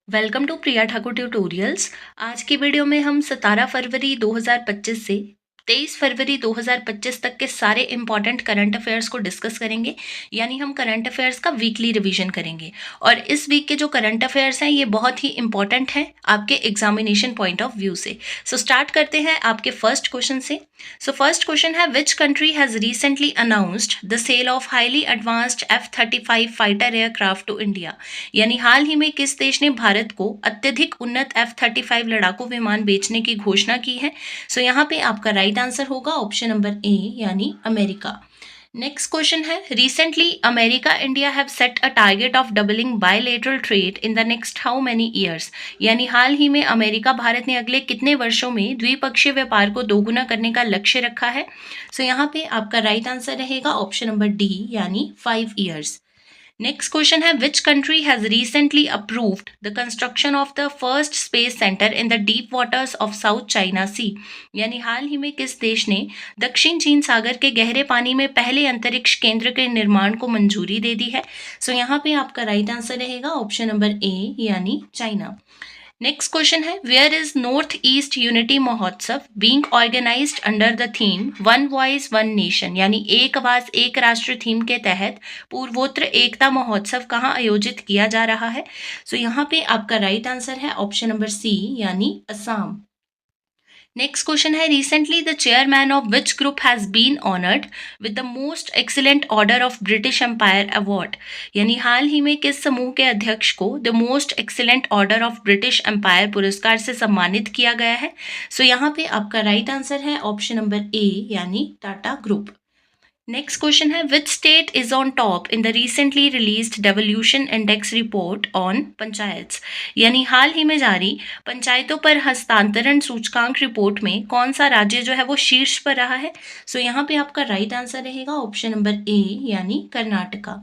Welcome to Priya Thakur tutorials. आज की video में हम 17 फरवरी 2025 से 23 फरवरी 2025 तक के सारे इंपॉर्टेंट करंट अफेयर्स को डिस्कस करेंगे। यानी हम करंट अफेयर्स का वीकली रिवीजन करेंगे और इस वीक के जो करंट अफेयर्स हैं ये बहुत ही इंपॉर्टेंट हैं आपके एग्जामिनेशन पॉइंट ऑफ व्यू से। सो स्टार्ट करते हैं आपके फर्स्ट क्वेश्चन से। सो फर्स्ट क्वेश्चन है, which country has recently announced the sale of highly advanced F-35 fighter aircraft to India. यानी हाल ही में किस देश ने भारत को अत्यधिक उन्नत F-35 लड़ाकू विमान बेचने की घोषणा की है। सो यहाँ पे आपका राइट आंसर होगा ऑप्शन नंबर ए यानी अमेरिका। नेक्स्ट क्वेश्चन है, recently America India have set a target of doubling bilateral trade in the next how many years. यानी हाल ही में अमेरिका भारत ने अगले कितने वर्षों में द्विपक्षीय व्यापार को दोगुना करने का लक्ष्य रखा है। सो यहाँ पे आपका राइट आंसर रहेगा ऑप्शन नंबर डी यानी 5 ईयर्स। नेक्स्ट क्वेश्चन है, which country has recently approved the construction of the first space centre in the deep waters of South China Sea. यानी हाल ही में किस देश ने दक्षिण चीन सागर के गहरे पानी में पहले अंतरिक्ष केंद्र के निर्माण को मंजूरी दे दी है। सो यहाँ पे आपका राइट आंसर रहेगा ऑप्शन नंबर ए यानी चाइना। नेक्स्ट क्वेश्चन है, where is North East Unity Mahotsav being organised under the theme one voice one nation. यानी एक आवाज एक राष्ट्र थीम के तहत पूर्वोत्तर एकता महोत्सव कहाँ आयोजित किया जा रहा है। सो यहाँ पे आपका राइट आंसर है ऑप्शन नंबर सी यानी असम। नेक्स्ट क्वेश्चन है, recently the chairman of which group has been honoured with the most excellent order of British Empire award. यानी हाल ही में किस समूह के अध्यक्ष को the most excellent order of British Empire पुरस्कार से सम्मानित किया गया है। सो यहाँ पे आपका राइट आंसर है ऑप्शन नंबर ए यानी टाटा ग्रुप। नेक्स्ट क्वेश्चन है, which state is on top in the recently released devolution index report on panchayat. यानी हाल ही में जारी पंचायतों पर हस्तांतरण सूचकांक रिपोर्ट में कौन सा राज्य जो है वो शीर्ष पर रहा है। सो यहाँ पे आपका राइट आंसर रहेगा ऑप्शन नंबर ए यानी कर्नाटका।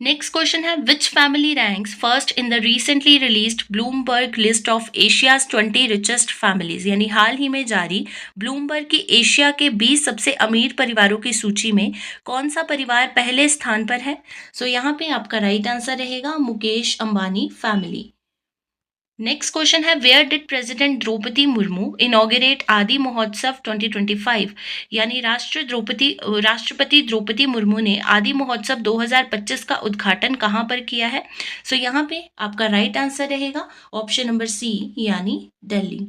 नेक्स्ट क्वेश्चन है, विच family ranks first in the recently released Bloomberg list of Asia's 20 richest families. यानी हाल ही में जारी ब्लूमबर्ग की एशिया के 20 सबसे अमीर परिवारों की सूची में कौन सा परिवार पहले स्थान पर है। सो यहाँ पे आपका राइट आंसर रहेगा Mukesh Ambani family. Next question है, where did president Draupadi Murmu inaugurate Aadi Mahotsav 2025। यानी राष्ट्रपति द्रौपदी मुर्मू ने आदि महोत्सव 2025 का उद्घाटन कहाँ पर किया है। सो यहाँ पे आपका राइट आंसर रहेगा ऑप्शन नंबर सी यानी दिल्ली।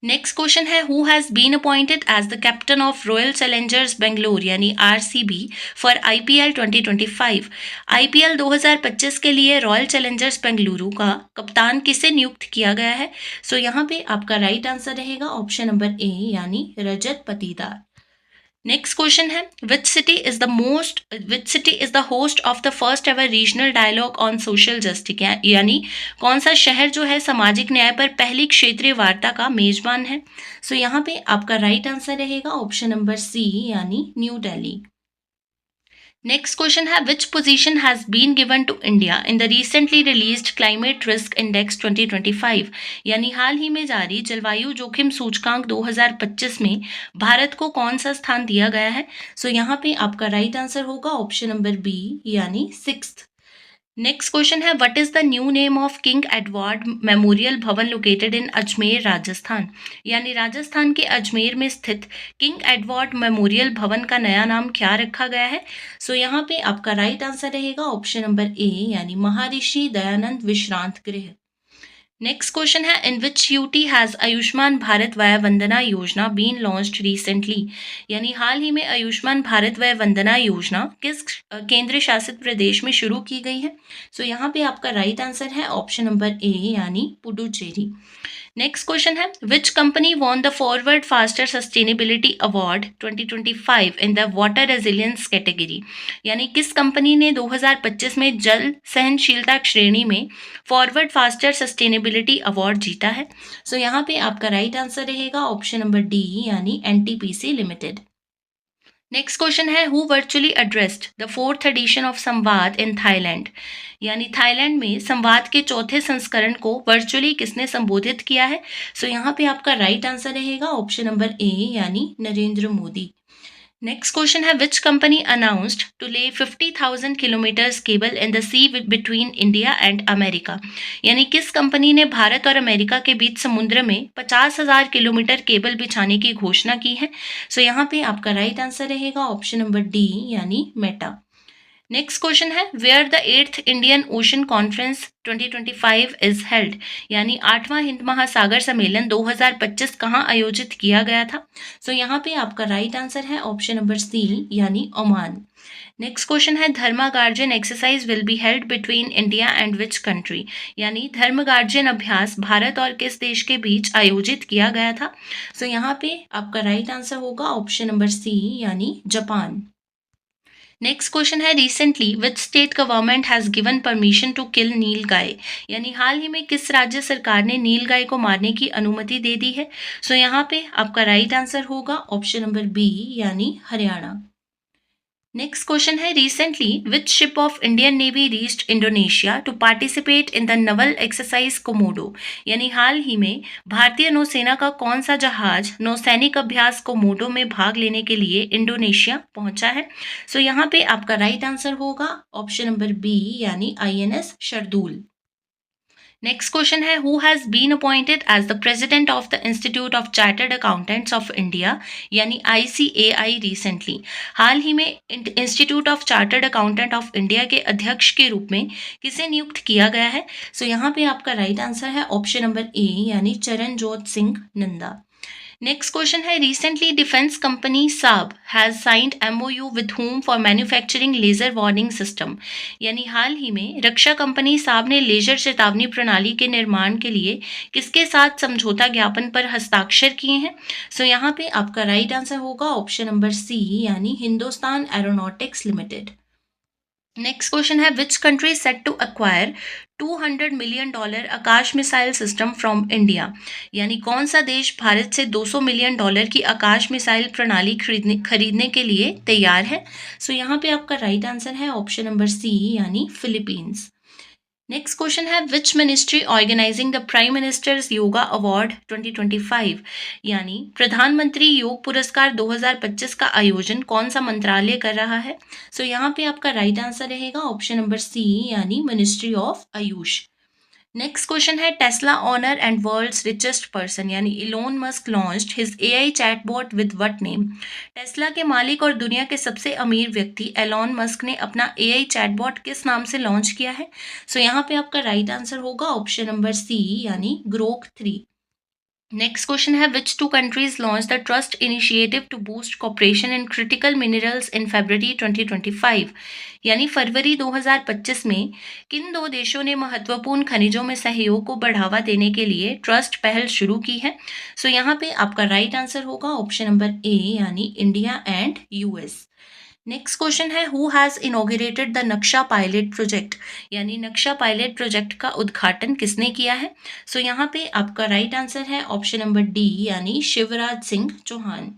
नेक्स्ट क्वेश्चन है, who has been appointed as the captain of royal challengers Bangalore यानी आरसीबी फॉर आईपीएल 2025। आईपीएल 2025 के लिए रॉयल चैलेंजर्स बेंगलुरु का कप्तान किसे नियुक्त किया गया है। सो यहाँ पे आपका राइट आंसर रहेगा ऑप्शन नंबर ए यानी रजत पटीदार। नेक्स्ट क्वेश्चन है, which city is the host of the first ever regional dialogue on social justice. यानी कौन सा शहर जो है सामाजिक न्याय पर पहली क्षेत्रीय वार्ता का मेजबान है। सो यहाँ पे आपका राइट आंसर रहेगा ऑप्शन नंबर सी यानी न्यू दिल्ली। नेक्स्ट क्वेश्चन है, which position has been given to India in the recently released climate risk index 2025। यानी हाल ही में जारी जलवायु जोखिम सूचकांक 2025 में भारत को कौन सा स्थान दिया गया है। सो यहाँ पे आपका राइट आंसर होगा ऑप्शन नंबर बी यानी 6th। नेक्स्ट क्वेश्चन है, what is the new name of king Edward memorial भवन लोकेटेड इन अजमेर राजस्थान। यानी राजस्थान के अजमेर में स्थित किंग एडवर्ड मेमोरियल भवन का नया नाम क्या रखा गया है। सो यहाँ पे आपका राइट आंसर रहेगा ऑप्शन नंबर ए यानी महर्षि दयानंद विश्रांत गृह। नेक्स्ट क्वेश्चन है, in which UT has Ayushman Bharat वय Vandana Yojana been launched recently. यानी हाल ही में आयुष्मान भारत वय वंदना योजना किस केंद्र शासित प्रदेश में शुरू की गई है। सो यहाँ पे आपका राइट आंसर है ऑप्शन नंबर ए यानी पुडुचेरी। नेक्स्ट क्वेश्चन है, which company won the forward faster sustainability award 2025 in the water resilience category. यानी किस कंपनी ने 2025 में जल सहनशीलता श्रेणी में फॉरवर्ड फास्टर सस्टेनेबिलिटी अवार्ड जीता है। सो यहाँ पे आपका राइट आंसर रहेगा ऑप्शन नंबर डी यानी एनटीपीसी लिमिटेड। नेक्स्ट क्वेश्चन है, who virtually addressed the 4th edition of Samvad in Thailand. यानी थाईलैंड में संवाद के चौथे संस्करण को वर्चुअली किसने संबोधित किया है। सो यहाँ पे आपका राइट आंसर रहेगा ऑप्शन नंबर ए यानी नरेंद्र मोदी। नेक्स्ट क्वेश्चन है, which company announced to lay 50,000 kilometres cable in the sea between India and America. यानी किस कंपनी ने भारत और अमेरिका के बीच समुद्र में 50,000 किलोमीटर केबल बिछाने की घोषणा की है। सो यहाँ पे आपका राइट आंसर रहेगा ऑप्शन नंबर डी यानी मेटा। नेक्स्ट क्वेश्चन है, where the 8th Indian Ocean conference 2025 is held. यानी 8वां हिंद महासागर सम्मेलन 2025 कहाँ आयोजित किया गया था। सो यहाँ पे आपका राइट आंसर है ऑप्शन नंबर सी यानी ओमान। नेक्स्ट क्वेश्चन है, Dharma guardian exercise will be held between India and which country. यानी धर्म गार्जन अभ्यास भारत और किस देश के बीच आयोजित किया गया था। सो यहाँ पे आपका राइट आंसर होगा ऑप्शन नंबर सी यानी जापान। नेक्स्ट क्वेश्चन है, recently which state government has given permission to kill nilgai. यानी हाल ही में किस राज्य सरकार ने नील गाय को मारने की अनुमति दे दी है। सो यहाँ पे आपका राइट आंसर होगा ऑप्शन नंबर बी यानी हरियाणा। नेक्स्ट क्वेश्चन है, recently which ship of Indian navy reached Indonesia to participate in the naval exercise Komodo. यानी हाल ही में भारतीय नौसेना का कौन सा जहाज नौसैनिक अभ्यास कोमोडो में भाग लेने के लिए इंडोनेशिया पहुंचा है। सो यहाँ पे आपका राइट आंसर होगा ऑप्शन नंबर बी यानी INS शरदूल। नेक्स्ट क्वेश्चन है, who has been appointed as the president of the institute of chartered accountants of India यानी ICAI रिसेंटली। हाल ही में institute of chartered accountant of India के अध्यक्ष के रूप में किसे नियुक्त किया गया है। सो यहाँ पे आपका राइट आंसर है ऑप्शन नंबर ए यानी चरणजोत सिंह नंदा। नेक्स्ट क्वेश्चन है, recently defence company Saab has signed MOU with home for manufacturing laser warning system. यानी हाल ही में रक्षा कंपनी साब ने लेजर चेतावनी प्रणाली के निर्माण के लिए किसके साथ समझौता ज्ञापन पर हस्ताक्षर किए हैं। सो यहाँ पे आपका राइट आंसर होगा ऑप्शन नंबर सी यानी Hindustan Aeronautics Limited. Next question है, which country set to acquire $200 million Akash missile system from India. यानी कौन सा देश भारत से $200 मिलियन की आकाश मिसाइल प्रणाली खरीदने के लिए तैयार है। सो यहाँ पे आपका राइट आंसर है ऑप्शन नंबर सी यानी फिलीपींस। नेक्स्ट क्वेश्चन है, which ministry organising the prime minister's yoga award 2025। यानी प्रधानमंत्री योग पुरस्कार 2025 का आयोजन कौन सा मंत्रालय कर रहा है। सो यहाँ पे आपका राइट आंसर रहेगा ऑप्शन नंबर सी यानी Ministry of Ayush. Next question है, Tesla owner and world's richest person यानी Elon Musk launched his AI chatbot with what name. Tesla के मालिक और दुनिया के सबसे अमीर व्यक्ति एलोन मस्क ने अपना AI चैटबॉट किस नाम से लॉन्च किया है। सो यहाँ पे आपका राइट आंसर होगा ऑप्शन नंबर सी यानी ग्रोक 3। नेक्स्ट क्वेश्चन है, which two countries launch the TRUST initiative to boost cooperation in critical minerals in February 2025। यानी फरवरी 2025 में किन दो देशों ने महत्वपूर्ण खनिजों में सहयोग को बढ़ावा देने के लिए ट्रस्ट पहल शुरू की है। सो यहाँ पे आपका राइट आंसर होगा ऑप्शन नंबर ए यानी India and US। Next question है, हु हैज इनॉग्रेटेड द नक्शा पायलट प्रोजेक्ट। यानी नक्शा पायलट प्रोजेक्ट का उद्घाटन किसने किया है। सो यहाँ पे आपका राइट आंसर है ऑप्शन नंबर डी यानी शिवराज सिंह चौहान।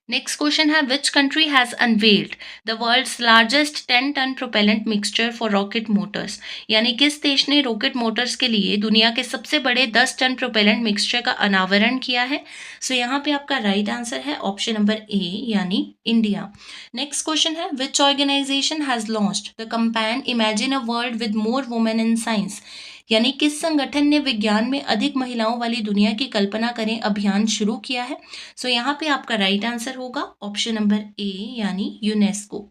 नेक्स्ट क्वेश्चन है, which country has unveiled the world's largest 10-ton propellant mixture for rocket motors. यानी किस देश ने रॉकेट मोटर्स के लिए दुनिया के सबसे बड़े 10 टन प्रोपेलेंट मिक्सचर का अनावरण किया है। सो यहाँ पे आपका राइट आंसर है ऑप्शन नंबर ए यानी इंडिया। नेक्स्ट क्वेश्चन है, which organisation has launched the campaign imagine a world with more women in science. यानी किस संगठन ने विज्ञान में अधिक महिलाओं वाली दुनिया की कल्पना करें अभियान शुरू किया है। सो यहाँ पे आपका राइट आंसर होगा ऑप्शन नंबर ए यानी यूनेस्को।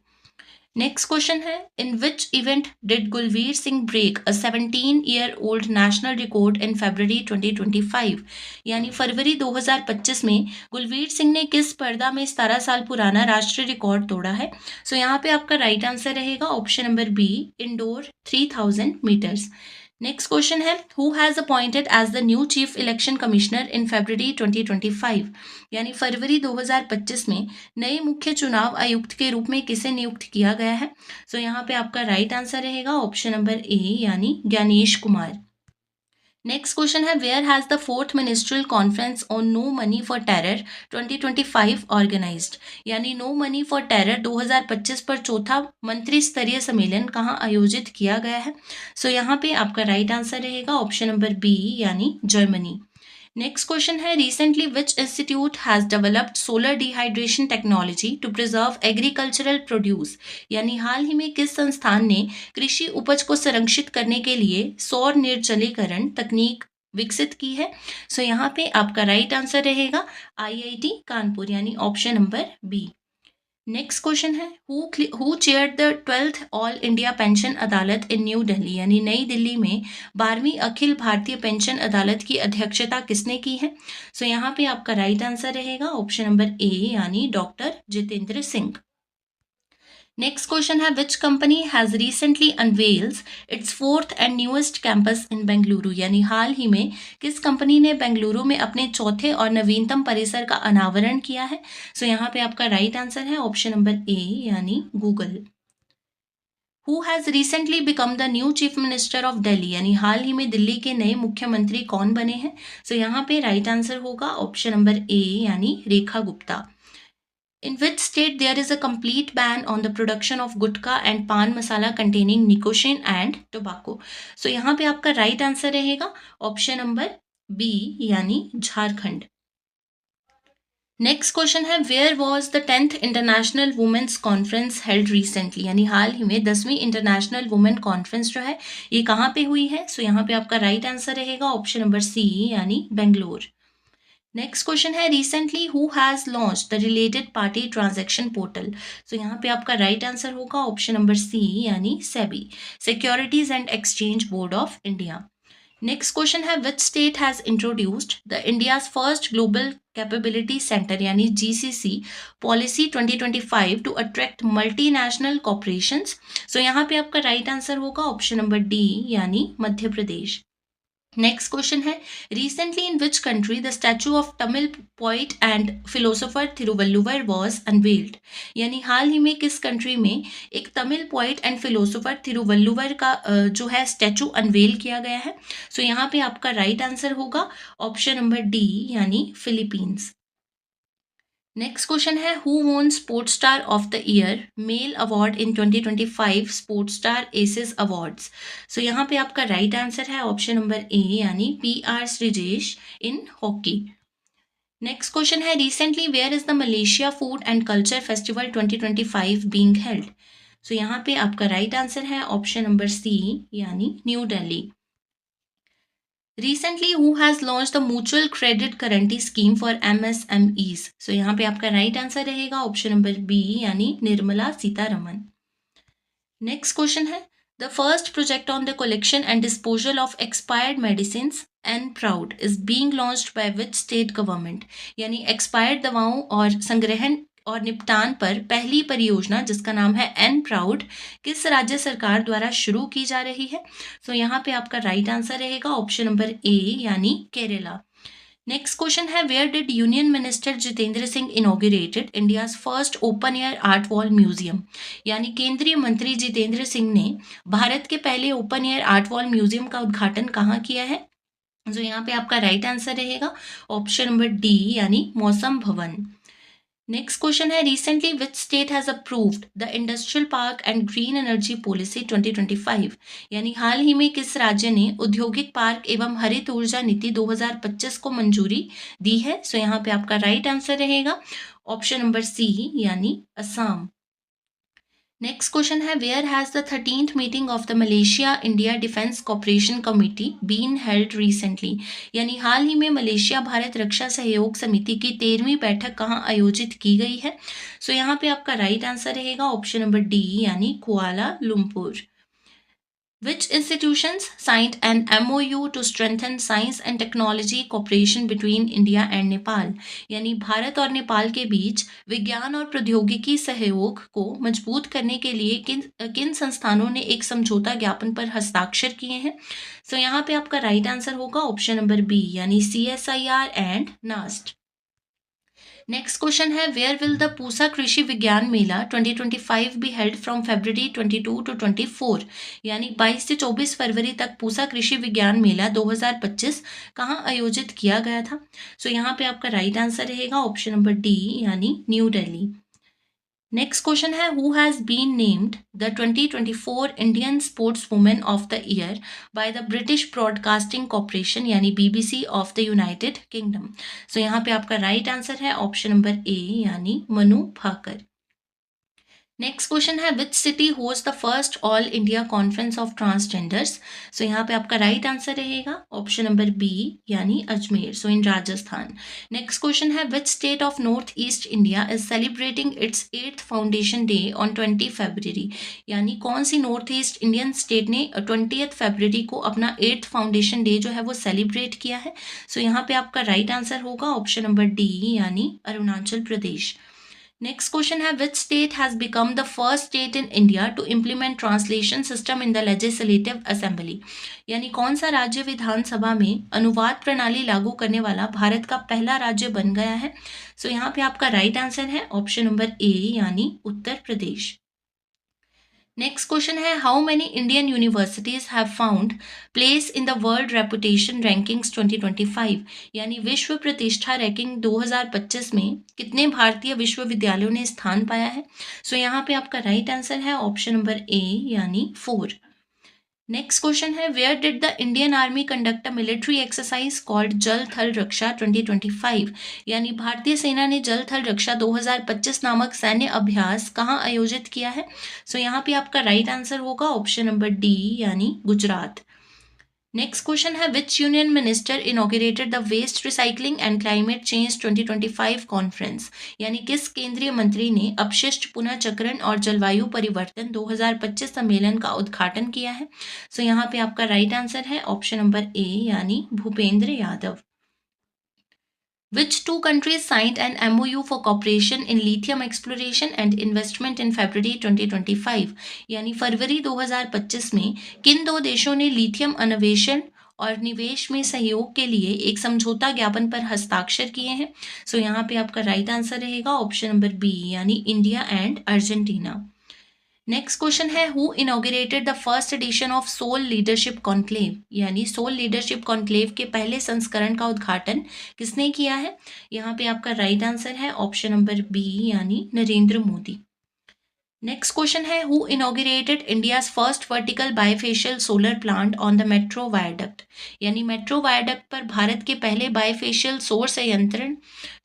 नेक्स्ट क्वेश्चन है, in which event did Gulveer Singh break a 17-year-old national record in February 2025। यानी फरवरी 2025 में गुलवीर सिंह ने किस स्पर्धा में 17 साल पुराना राष्ट्रीय रिकॉर्ड तोड़ा है। सो यहाँ पे आपका राइट आंसर रहेगा option number B indoor 3000 metres. Next question है, who has appointed as the new chief election commissioner in February 2025। यानी फरवरी 2025 में नए मुख्य चुनाव आयुक्त के रूप में किसे नियुक्त किया गया है। सो यहाँ पे आपका राइट आंसर रहेगा ऑप्शन नंबर ए यानी ज्ञानेश कुमार। नेक्स्ट क्वेश्चन है, where has the 4th ministerial conference on no money for terror 2025 organised. यानी नो मनी फॉर टेरर 2025 पर चौथा मंत्री स्तरीय सम्मेलन कहाँ आयोजित किया गया है। सो यहाँ पे आपका राइट आंसर रहेगा ऑप्शन नंबर बी यानी जर्मनी। नेक्स्ट क्वेश्चन है, recently which institute has developed solar dehydration technology to preserve agricultural produce, यानी हाल ही में किस संस्थान ने कृषि उपज को संरक्षित करने के लिए सौर निर्जलीकरण तकनीक विकसित की है? सो यहाँ पे आपका राइट आंसर रहेगा आईआईटी कानपुर, यानी option number B. Next question है, who chaired the 12th all India pension Adalat in new Delhi, यानी नई दिल्ली में 12वीं अखिल भारतीय पेंशन अदालत की अध्यक्षता किसने की है? सो यहाँ पे आपका राइट आंसर रहेगा ऑप्शन नंबर ए, यानी doctor Jitendra Singh. Next question है, which company has recently unveils its 4th and newest campus in Bengaluru, यानी हाल ही में किस कंपनी ने बेंगलुरु में अपने चौथे और नवीनतम परिसर का अनावरण किया है? सो यहाँ पे आपका राइट आंसर है ऑप्शन नंबर ए, यानी Google. Who has recently become the new chief minister of Delhi, यानी हाल ही में दिल्ली के नए मुख्यमंत्री कौन बने हैं? सो यहाँ पे राइट आंसर होगा ऑप्शन नंबर ए, यानी Rekha Gupta. In which state there is a complete ban on the production of gutkha and पान मसाला containing nicotine and tobacco? So यहाँ पे आपका राइट आंसर रहेगा ऑप्शन नंबर बी, यानी झारखंड। नेक्स्ट क्वेश्चन है, where was the 10th international women's conference held recently, यानी हाल ही में 10वीं इंटरनेशनल वुमेन कॉन्फ्रेंस जो है ये कहाँ पे हुई है? सो यहाँ पे आपका राइट आंसर रहेगा ऑप्शन नंबर सी, यानी बेंगलोर। नेक्स्ट क्वेश्चन है, recently who has launch the related party transaction portal? So यहाँ पे आपका राइट आंसर होगा ऑप्शन नंबर सी, यानी SEBI, Securities and Exchange Board of India. Next question है, which state has introduced the India's first global capability centre, यानी GCC policy 2025 to attract multinational corporations? So यहाँ पे आपका right answer होगा option number D, यानी Madhya Pradesh. Next question है, recently in which country the statue of Tamil poet and philosopher Thiruvalluvar was unveiled, यानी हाल ही में किस कंट्री में एक Tamil poet and philosopher Thiruvalluvar का जो है स्टैचू अनवेल किया गया है? सो यहाँ पे आपका राइट आंसर होगा ऑप्शन नंबर डी, यानी फिलीपींस। नेक्स्ट क्वेश्चन है, who won sports star of the year male award in 2025 sports star aces awards? So यहाँ पे आपका राइट आंसर है ऑप्शन नंबर ए, यानी PR Sreejesh in hockey. Next question है, recently where is the Malaysia food and culture festival 2025 being held? So यहाँ पे आपका right answer है ऑप्शन नंबर सी, यानी new Delhi. Recently who has launch the mutual credit guarantee scheme for MSMEs? सो यहाँ पे आपका right answer रहेगा option number B, यानी निर्मला सीतारमन। नेक्स्ट क्वेश्चन है, the first project on the collection and disposal of expired medicine and proud is being launched by which state government, यानी expired दवाओं और संग्रहण और निपटान पर पहली परियोजना जिसका नाम है एन प्राउड किस राज्य सरकार द्वारा शुरू की जा रही है? सो यहाँ पे आपका राइट आंसर रहेगा ऑप्शन नंबर ए, यानी केरला। नेक्स्ट क्वेश्चन है, where did union minister Jitendra Singh inaugurated India's first open air art wall museum, यानी केंद्रीय मंत्री जितेंद्र सिंह ने भारत के पहले open air art wall museum का उद्घाटन कहाँ किया है? तो यहाँ पे आपका राइट आंसर रहेगा ऑप्शन नंबर डी, यानी मौसम भवन। नेक्स्ट क्वेश्चन है, recently which state has approved the industrial park and green energy policy 2025, यानी हाल ही में किस राज्य ने औद्योगिक पार्क एवं हरित ऊर्जा नीति 2025 को मंजूरी दी है? सो यहाँ पे आपका राइट आंसर रहेगा ऑप्शन नंबर सी, यानी असम। नेक्स्ट क्वेश्चन है, where has the 13th meeting of the Malaysia India defence cooperation committee been held recently, यानी हाल ही में मलेशिया भारत रक्षा सहयोग समिति की 13वीं बैठक कहाँ आयोजित की गई है? सो यहाँ पे आपका राइट आंसर रहेगा ऑप्शन नंबर डी, यानी कुआला लुम्पुर। Which institutions signed an MOU to strengthen science and technology cooperation between India and Nepal? यानी भारत और नेपाल के बीच विज्ञान और प्रौद्योगिकी सहयोग को मजबूत करने के लिए किन किन संस्थानों ने एक समझौता ज्ञापन पर हस्ताक्षर किए हैं? सो यहाँ पे आपका राइट आंसर होगा ऑप्शन नंबर बी, यानी CSIR एंड नास्ट। नेक्स्ट क्वेश्चन है, वेयर विल द पूसा कृषि विज्ञान मेला 2025 be held from February 22 to 24, यानी 22 से 24 फरवरी तक पूसा कृषि विज्ञान मेला 2025 कहाँ आयोजित किया गया था? सो यहाँ पे आपका राइट आंसर रहेगा ऑप्शन नंबर डी, यानी न्यू दिल्ली। नेक्स्ट क्वेश्चन है, who has been named the 2024 Indian sports women of the year by the British Broadcasting Corporation यानी BBC of the United Kingdom. So यहाँ पे आपका राइट आंसर है option number A यानी Manu Bhaker. Next question है, which city host the first all India conference of transgenders. So यहाँ पे आपका राइट आंसर रहेगा ऑप्शन नंबर बी यानी अजमेर, सो इन राजस्थान। नेक्स्ट क्वेश्चन है, which state of north east India is celebrating it's 8th foundation day on 20 फरवरी। यानी कौन सी north east Indian state ने 20th फरवरी को अपना 8th फाउंडेशन डे जो है वो सेलिब्रेट किया है। सो यहाँ पे आपका राइट आंसर होगा ऑप्शन नंबर डी यानी अरुणाचल प्रदेश। Next question है, which state has become the first state in India to implement translation system in the legislative assembly। यानी कौन सा राज्य विधानसभा में अनुवाद प्रणाली लागू करने वाला भारत का पहला राज्य बन गया है। सो यहाँ पे आपका राइट आंसर है ऑप्शन नंबर ए यानी उत्तर प्रदेश। नेक्स्ट क्वेश्चन है, how many Indian universities have found place in the world reputation rankings 2025। यानी विश्व प्रतिष्ठा रैंकिंग 2025 में कितने भारतीय विश्वविद्यालयों ने स्थान पाया है। सो यहाँ पे आपका राइट आंसर है ऑप्शन नंबर ए यानी 4। नेक्स्ट क्वेश्चन है, where did the Indian army conduct a military exercise called Jal Thal रक्षा 2025। यानी भारतीय सेना ने जल थल रक्षा 2025 नामक सैन्य अभ्यास कहाँ आयोजित किया है। सो यहाँ पे आपका राइट आंसर होगा ऑप्शन नंबर डी यानी गुजरात। नेक्स्ट क्वेश्चन है, which union minister inaugurated the waste recycling and climate change 2025 conference. यानी किस केंद्रीय मंत्री ने अपशिष्ट पुनर्चक्रण और जलवायु परिवर्तन 2025 सम्मेलन का उद्घाटन किया है। सो यहाँ पे आपका राइट आंसर है ऑप्शन नंबर ए यानी Bhupendra Yadav. Which two countries signed an MOU for cooperation in lithium exploration and investment in February 2025। यानी फरवरी 2025 में किन दो देशों ने लिथियम अन्वेषण और निवेश में सहयोग के लिए एक समझौता ज्ञापन पर हस्ताक्षर किए हैं। सो यहाँ पे आपका राइट आंसर रहेगा ऑप्शन नंबर बी यानी India and Argentina. Next question है, who inaugurated the first edition of Soul Leadership Conclave. यानी सोल लीडरशिप कॉन्क्लेव के पहले संस्करण का उद्घाटन किसने किया है। यहाँ पे आपका राइट आंसर है ऑप्शन नंबर बी यानी नरेंद्र मोदी। नेक्स्ट क्वेश्चन है, who inaugurated India's first vertical bifacial solar plant on the metro viaduct. यानी मेट्रो वायडक्ट पर भारत के पहले बायफेशियल सौर संयंत्र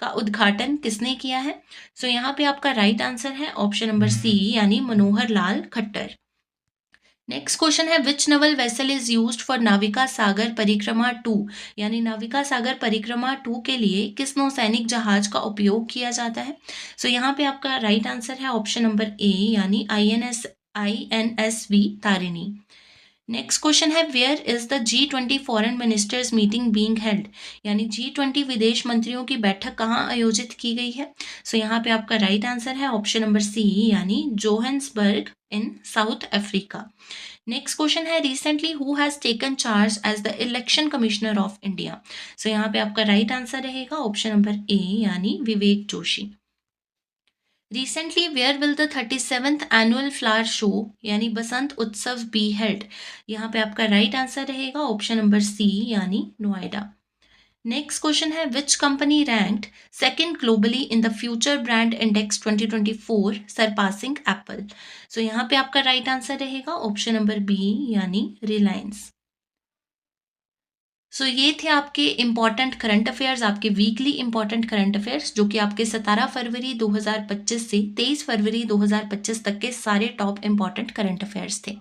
का उद्घाटन किसने किया है। सो यहाँ पे आपका राइट आंसर है ऑप्शन नंबर सी यानी मनोहर लाल खट्टर। नेक्स्ट क्वेश्चन है, which naval vessel is used for Navika Sagar Parikrama 2। यानी नाविका सागर परिक्रमा 2 के लिए किस नौसैनिक जहाज का उपयोग किया जाता है। सो यहाँ पे आपका राइट आंसर है ऑप्शन नंबर ए यानी INSV तारिणी। नेक्स्ट क्वेश्चन है, where is the G20 foreign ministers meeting being held. यानी G20 विदेश मंत्रियों की बैठक कहाँ आयोजित की गई है। सो यहाँ पे आपका राइट आंसर है ऑप्शन नंबर सी यानी Johannesburg in South Africa. Next question है, recently who has taken charge as the election commissioner of India. So यहाँ पे आपका राइट आंसर रहेगा ऑप्शन नंबर ए यानी Vivek Joshi. Recently where will the 37th annual flower show यानी Basant Utsav be held. यहाँ पे आपका राइट आंसर रहेगा ऑप्शन नंबर सी यानी नोएडा। नेक्स्ट क्वेश्चन है, which company ranked second globally in the future brand index 2024 surpassing Apple. So यहाँ पे आपका राइट आंसर रहेगा ऑप्शन नंबर बी यानी रिलायंस। सो ये थे आपके इम्पॉर्टेंट करंट अफेयर्स, आपके वीकली इम्पॉर्टेंट करंट अफेयर्स जो कि आपके 17 फरवरी 2025 से 23 फरवरी 2025 तक के सारे टॉप इम्पॉर्टेंट करंट अफेयर्स थे।